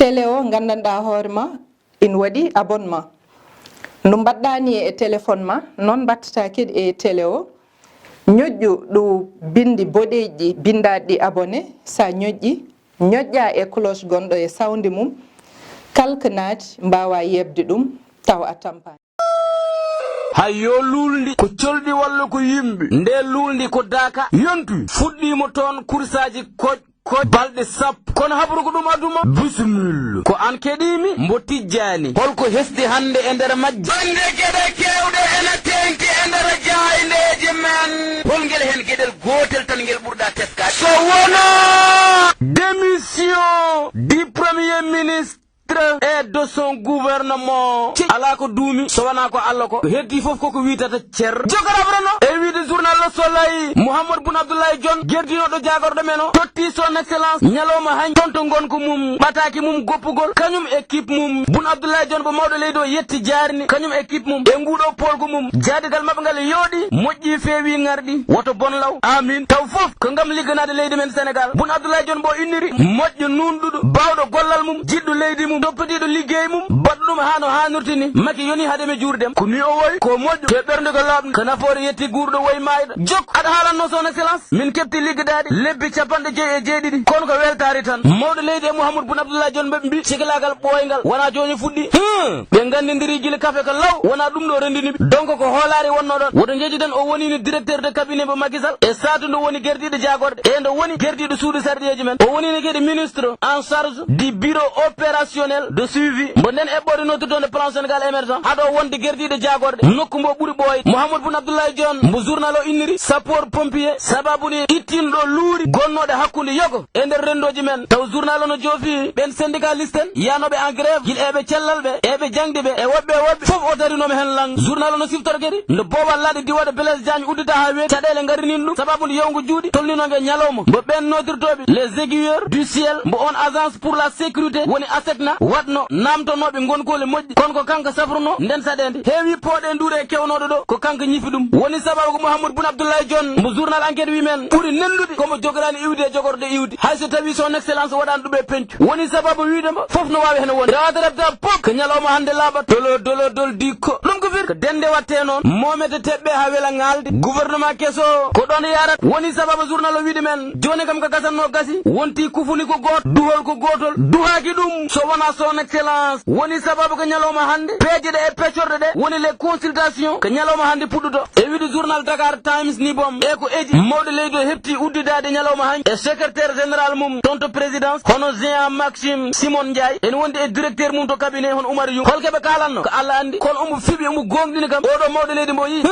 télé o gandanɗa hoore ma ina waɗi abonnement no mbaɗɗani e téléphone ma noon mbattata kadi e télé o ñoƴƴu ɗo bindi boɗeji ɗi bindaɗi ɗi abonné sa ñoƴƴi ñoƴƴa e cloche gonɗo e sawdi mum kalka naati mbawa yebde ɗum taw a tampani. hayyo lulndi ko colɗi walla ko yimɓe nde lulndi ko daka yontu fuɗɗimo toon kursaji ko balɗe sappo kono habru ko ɗum aduma bisimilla ko an keɗimi mbo tijjani holko hesdi hande e nder majji bande gueɗe kewɗe ene tenki e nder jayneji men holguel hen gueɗel gotel tan guel ɓurɗa teskade so wona démission du premier ministre et de son gouvernement ala ko duumi so wana ko Allah ko heddi fof koko wiitata cer jogorabrano e wiide journal Le Soleil Mouhamadou Boun Abdallah Dionne gerdinoɗo jagorɗo men o totti son excellence ñalawma hañ tonto gonko mum ɓataki mum goppugol kañum équipe mum Boun Abdallah Dionne bo mawɗo leydi o yetti jarni kañum équipe mum e nguuɗo polgo mum jaadigal mabɓe ngal yooɗi moƴƴi feewi ngarɗi woto bon law amin taw fof ko gam ligganade leydi men Sénégal Boun Abdallah Dionne bo inniri moƴƴo nunɗuɗo bawɗo gollal mum jiɗɗo leydi mum toppitiɗo liggey mum baɗɗo ɗum hano hannirtini maki yoni haademe juurdem ko ni o woy ko moƴƴo te ɓernde ko laaɓni ko nafoore yetti guurɗo woy mayɗo jok aɗa haalanno son excellence min kefti liggeɗaɗi lebbi capanɗe joyi e jeeɗiɗi kono ko weltari tan mawɗo leydi e Mouhamadou Boun Abdallah Dionne ɓe mbi cikilagal ɓoyngal wona joni fuɗɗi ɓe gandidiri guila kafe ko law wona ɗum ɗo rendiniɓe donc ko hoolari wonno ɗon woto jeejiɗen o wonino directeur de cabinet mo Macky Sall e satu ndo woni guerdiɗo jagorɗe e ndo woni guerdiɗo suudu sarɗiyeji men o wonino kadi ministre en charge du bureau opérationnel de suivi mbo nden eɓɓode nottude plan Sénégal émergent haɗo wonde guerdiɗo jagorɗe nokku mbo ɓuuri ɓooyde Mouhamadou Boun Abdallah Dionne mbo journal o inniri sapeur pompier sababuni ittinɗo luuri gonnoɗe hakkude yogo e nder rendoji men taw journal o no joofi ɓen syndicaliste en yanoɓe en grève guila eɓe cellal ɓe eɓe jangde ɓe e woɓɓe fof o darinoma hen lang journal o no siftora kadi nde boowal laaɗe diwade Blaise Diagne uddita ha weeti caɗele garinino ɗum sababude yewgo juuɗe tolninogue ñalawma mbo ɓen nodirtoɓe les aiguilleurs du ciel mbo on agence pour la sécurité woni ASECNA watno namtonoɓe gonkole moƴƴi kono ko kanko safruno nden saɗede heewi pooɗe nduure e kewnoɗo ɗo ko kanko ñifi ɗum woni sababu ko Mouhamadou Boun Abdallah Dionne mbo journal enquête wi men ɓuuri nendude komo jogorani iwde e jogorde iwde hayso tawi son excellence waɗani ɗum e pencu woni sababu widemo fof no wawi hene wonde rewata rebta pop ko ñalawma hande laaɓat dolo dikko ɗum ko fir ko dende watte noon momete teɓɓe ha weela ngaalde gouvernement kesso ko ɗon yarat woni sababu journal o wiide men joni kam ko gasanno gasi wonti kufuni ko goto duhol ko gotol duhaki ɗum so wona son excellence woni sababu ko ñalawma hande peeje ɗe e peccorde ɗe woni les consultations ko ñalawma hande puɗɗoto e wiide journal Dakar Times ni bom e ko eji mawɗo leydi o hefti uddidade ñalawma hande e secrétaire général mum tonto présidence hono Jean Maxime Simon Ndiaye ene wondi e directeur mum to cabinet hono Oumar Youm holkeɓe kalanno ko Allah andi kono omo fiɓi omo gonɗini kam oɗo mawɗo leydi mbo yi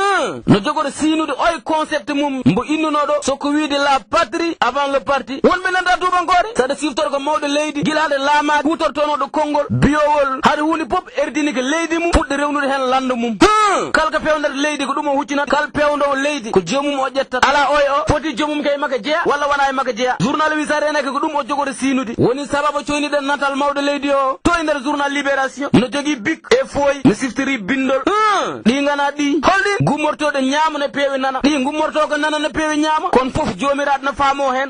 no jogoɗo sinude oy concept mum mbo innunoɗo soko wiide la patrie avant le parti wonɓe nanda tubankore saɗa siftora ko mawɗo leydi guila hade laamade hutortonoɗo konngol biyowol hade hunde pop erdini ko leydi mum puɗɗo rewnude hen landa mum kala ko pewndata leydi ko ɗum o huccinat kala pewdowo leydi ko jomum o ƴettat ala oy o foti jomum kay maka jeeya walla wona e maka jeeya journal wi sa renake ko ɗum o jogoɗo sinude woni sababu coyniɗen natal mawɗo leydi o to e nder journal Libération no jogui bic e fooyi no siftori bindol ɗi gana ɗi holɗi gummortoɗo ñaama no peewi nana ɗi gummorto ko nana no peewi ñaama kono foof jomiraɗo no faamo hen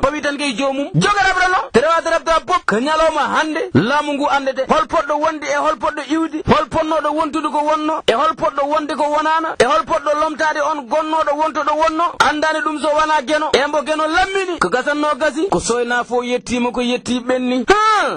fawi tan kay jomum jogoraɓra no te rewata rebta pop ko ñalawma hande laamu ngu andete hol poɗɗo wonde e hol poɗɗo iwde hol ponnoɗo wontude ko wonno e hol poɗɗo wonde ko wonana e hol poɗɗo lomtade on gonnoɗo wontoɗo wonno andani ɗum so wona gueno e mbo gueno lammini ko gasanno gasi ko soyna fo yettima ko yetti ɓenni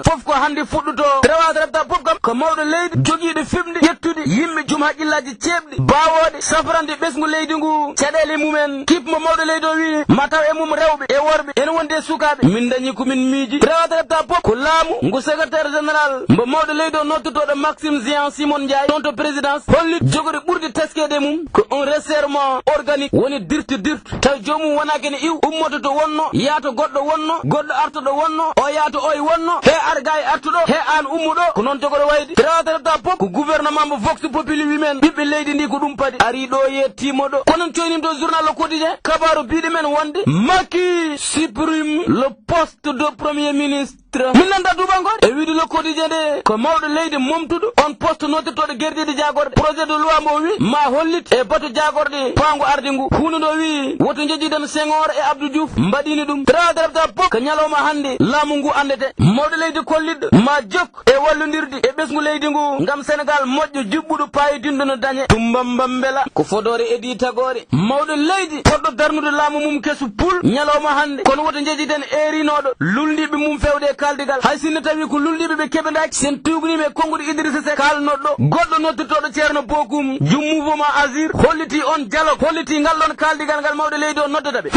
fof ko hande fuɗɗuto rewata rebta pop kam ko mawɗo leydi joguiɗo fimde ƴettude yimɓe joom haqqillaji ceɓɗi bawode safrande ɓesgu leydi ngu caɗele mumen kipmo mawɗo leydi o wi ma taw e mum rewɓe e worɓe ene wonde e sukaɓe min dañi komin miiji rewata rebta pop ko laamu ngu secrétaire général mbo mawɗo leydi o nottotoɗo Maxime Jean Simon Ndiaye toon to présidence holli jogori ɓurde teskede mum ko un resserrement organique woni dirtu taw jomum wona kene iw ummoto to wonno yaato goɗɗo wonno goɗɗo artoɗo wonno o yaato oy wonno he arga e artuɗo he an ummuɗo ko noon jogoro waydi tratarta pop ko gouvernement mo vox populi wimen ɓiɓɓe leydi ndi ko ɗum padi ari ɗo yettimo ɗo konon coynim to journal Le Quotidien kabaru biɗe men wonde Macky supprime le poste de premier ministre min nanda duɓangol e wiide Le Quotidien de ko mawɗo leydi momtuɗo on poste notirtoɗo guerɗiɗe jagorde projet de loi mo wi ma hollit e batu jagorde pango ardi ngu hunde ndo wi woto jeejidan Senghor e Abdou Diouf mbaɗini ɗum tradarta pop ko ñalawma hande laamu ngu andete mawɗo leydi kolliɗɗo ma jokk e wallodirde e ɓesgu leydi ngu ngam Sénégal moƴƴo jubbuɗo payidinɗo no dañe tumbambam bela ko fodore edi tagore mawɗo leydi poɗɗo darnude laamu mum kesu pul ñalawma hande kono woto jeejiden erinoɗo luldiɓe mum fewde kaldigal hay sinno tawi ko luldiɓe ɓe keɓendaki sen tugnimi e konguɗo Idrissa Seck kalnoɗɗo goɗɗo noddirtoɗo ceerno Bokum jum mouvement Azir holliti on dialogue holliti ngal ɗon kaldigal ngal mawɗo leydi o noddata ɓe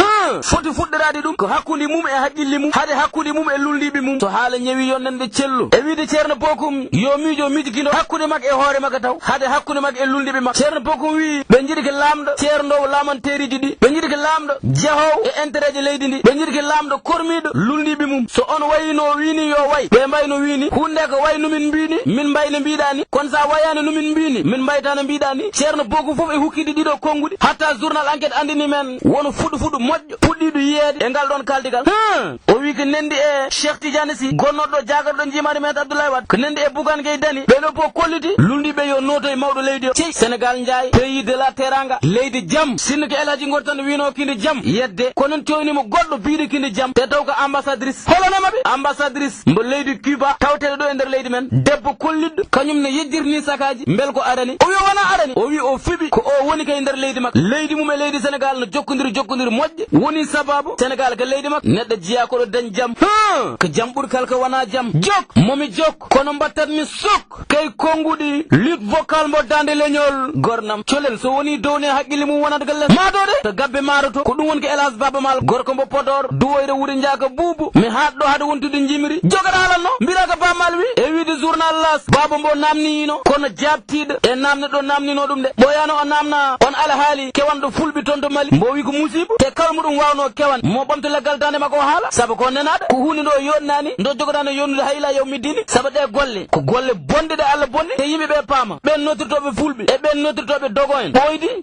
foti fuɗɗorade ɗum ko hakkude mum e haqqille mum hade hakkude mum e luldiɓe mum so haala ñawi yonnande cello e wiide ceerno Bokum yo miijo miijikino hakkude makko e hoore makko taw hade hakkude makko e luldiɓe makko ceerno Bokum wi ɓe jiiɗi ko lamɗo ceernowo lamanteriji ɗi ɓe jiiɗi ko lamɗo jahow e intérêt ji leydi ndi ɓe jiiɗi ko lamɗo kormiɗo luldiɓe mum so on wayino wini yo way ɓe mbayno wini hunde ko way numin mbini min mbayno mbiɗani kono sa wayano numin mbini min mbaytano mbiɗani ceerno Bokum foof e hukkide ɗiɗo konguɗi hatta journal enquête andini men wono fuɗɗo moƴƴo puɗɗiɗo yiyeede e ngal ɗon kaldigal o wi ko nendi e Cheikh Tidiane Sy gonnoɗo jagarɗo jimade men Abdoulaye Wade ko nendi e Bougane Gueye Dany ɓeɗo po kolliti luldiɓe yo noto e mawɗo leydi o ci Sénégal njaay pays de la teranga leydi jaam sinno ko El Hadji Ngor tan wino kinde jaam yedde konon coynimo goɗɗo biiɗo kinde jaam te taw ko ambassadrice holonoma ɓe ambassadrice mbo leydi Cuba tawteɗo ɗo e nder leydi men debbo kolliɗɗo kañum ne yejjirni sakaji bel ko arani o wi wona arani o wi o fiɓi ko o woni kay nder leydi makko leydi mum e leydi Sénégal no jokkodiri moƴƴe woni sababu Sénégal ko leydi makko neɗɗo jiya koɗo dañ jaam ko jaam ɓuuri kala ko wona jaam jok momi jok kono mbattatmi sok kay konguɗi lutte vocal mbo dande leñol gornam colel so woni downe haqqille mum wonata ko less matode to gabbe maroto ko ɗum woni ko Elas Baba Mal gorko mbo Podor duwoyre wuuri jaaka buubu mi haɗɗo haade wontude jimri jogata halanno mbira ko Ba Mal wi e wiide journal Las Baba mbo namniyino kono jabtiɗo e namde ɗo namnino ɗum de ɓoyano o namna on alhaali kewanɗo fulɓe toon to Mali mbo wi ko musiba te kala muɗum wawno kewan mo ɓamto leggal dande makko o haala saabu ko nenaɗo ko hunde ɗo yonnani ndo jogoɗano yonnude hayla yawmiddini saabu ɗe golle ko golle bonde ɗe Allah bonni te yimɓeɓe paama ɓen noddirtoɓe fulɓe e ɓen noddirtoɓe dogo en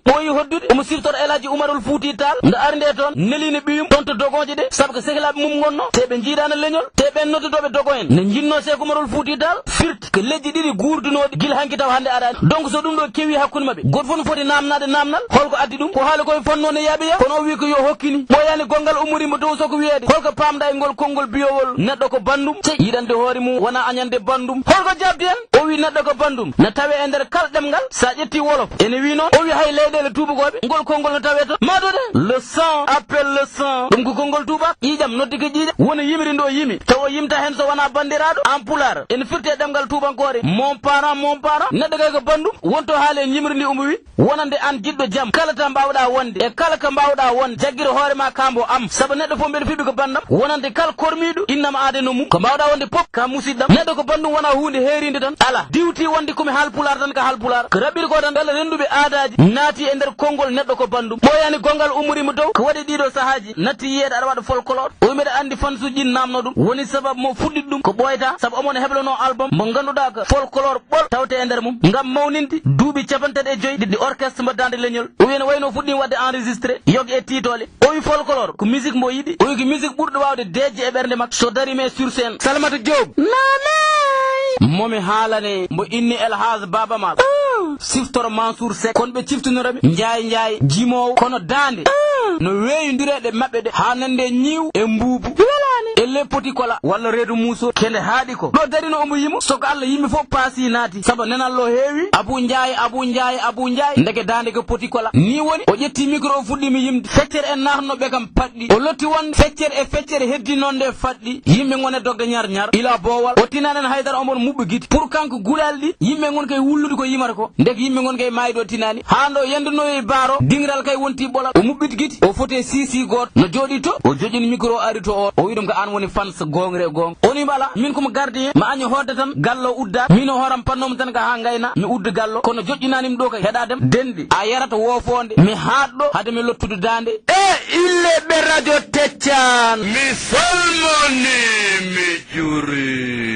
ɓooyi hoddude omo siftoto El Hadji Oumarul Fouti Tall nde ari nde toon nelino ɓiyum ɗon to dogoje ɗe saabu ko sehilaɓe mum gonno te ɓe jiiɗano leñol te ɓen noddirtoɓe dogo en ne jinno Cheikh Oumarul Fouti Tall firti ko lejji ɗiɗi guurdunoɗi guila hanki taw hande aɗani donc so ɗum ɗo kewi hakkude mabɓe goto fof no foti namnade namnal holko addi ɗum ko haali koye fonno ne yaaɓeya kono o wi ko yo hokkini ɓoyani gongal ummorimo dow soko wiyede holko pamɗa e ngol konngol biyowol neɗɗo ko bandum yiɗande hoore mum wona añande bandum holko jabdi hen o wi neɗɗo ko bandum ne tawe e nder kala ɗemgal sa ƴetti wolof ene wi noon o wi hay leyɗele tubakoɓe ngol konngol no tawe to matode le sang appelle le sang ɗum ko konngol tubak ƴiƴam noddi ko ƴiƴam woni yimiri ndo yimi taw o yimta hen so wona bandiraɗo en pular ene firti e ɗemgal tubankore mon parent neɗɗo kay ko bandum wonto haale e yimri ndi omo wi wonande an jiɗɗo jaam kala ta mbawɗa wonde e kala ka mbawɗa wonde jagguire hoorema kambo am saabu neɗɗo fof mbeɗa fiɓi ko bandam wonande kala kormiɗo innama adeno mum ko mbawɗa wonde pop ka musidɗam neɗɗo ko bandum wona hunde heerinde tan ala diwti wonde komi halpular tan ko halpular ko raɓɓiɗi ko tan beele renduɓe aadaji naati e nder konngol neɗɗo ko bandum ɓoyani gongal ummorimo dow ko waɗi ɗiɗo sahaji natti yiyeede aɗa waɗa folklore o mbeɗa andi fansuji namno ɗum woni sababu mo fuɗɗiɗ ɗum ko ɓoyta saabu omone heɓlono album mo ganduɗa ko folklore ɓol tawte e nder mum ngam mawninde duuɓi 35 ɗiɗi orchestre mo dande leñol o wiyno wayno fuɗɗima wadde enregistré yogi e titole o wi folklore ko musique mo yiɗi o wi ko musique ɓurɗo wawde deeje e ɓernde makko so darime sur scène Salamata Diop momi haalane mbo inni El Hadji Baba Mal siftoro Mansour Seck kono ɓe ciftinoraɓe njaay jimowo kono dande no weeyodirede mabɓe ɗe ha nande ñiiw e mbuubu e le poti kola walla reedu muuso kende haaɗi ko ɗo darino omo yimo soko Allah yimɓe fof paasi naati saabu nenallo heewi Abou Ndiaye ndeke dande ko poti kola ni woni o ƴetti micro o fuɗɗimi yimde feccere en natnoɓe kam paɗɗi o lotti wonde feccere heddi noon nde faɗɗi yimɓe gone dogde ñar ila boowal o tinanen haydara omon muɓɓe guiti pour kanko guulal ɗi yimɓe gon kay wullude ko yimata ko ndeke yimɓe gon kay mayiɗo tinani hando yendunoyi baaro dingral kay wonti ɓolal o muɓɓiti guiti o foti sisi goto no jooɗi to o joƴini micro o ari to o wi ɗum ko an woni fans gongre gonga oni mbala min komo gardien ma año hodde tan gallo udda min o horam pannomo tan ka ha gayna mi udda gallo kono joƴƴinanimi ɗo kay heɗadem dendi a yarata wofonde mi haɗɗo hade mi lottude dande ille ɓe radio Teccan mi salmoni mi juuri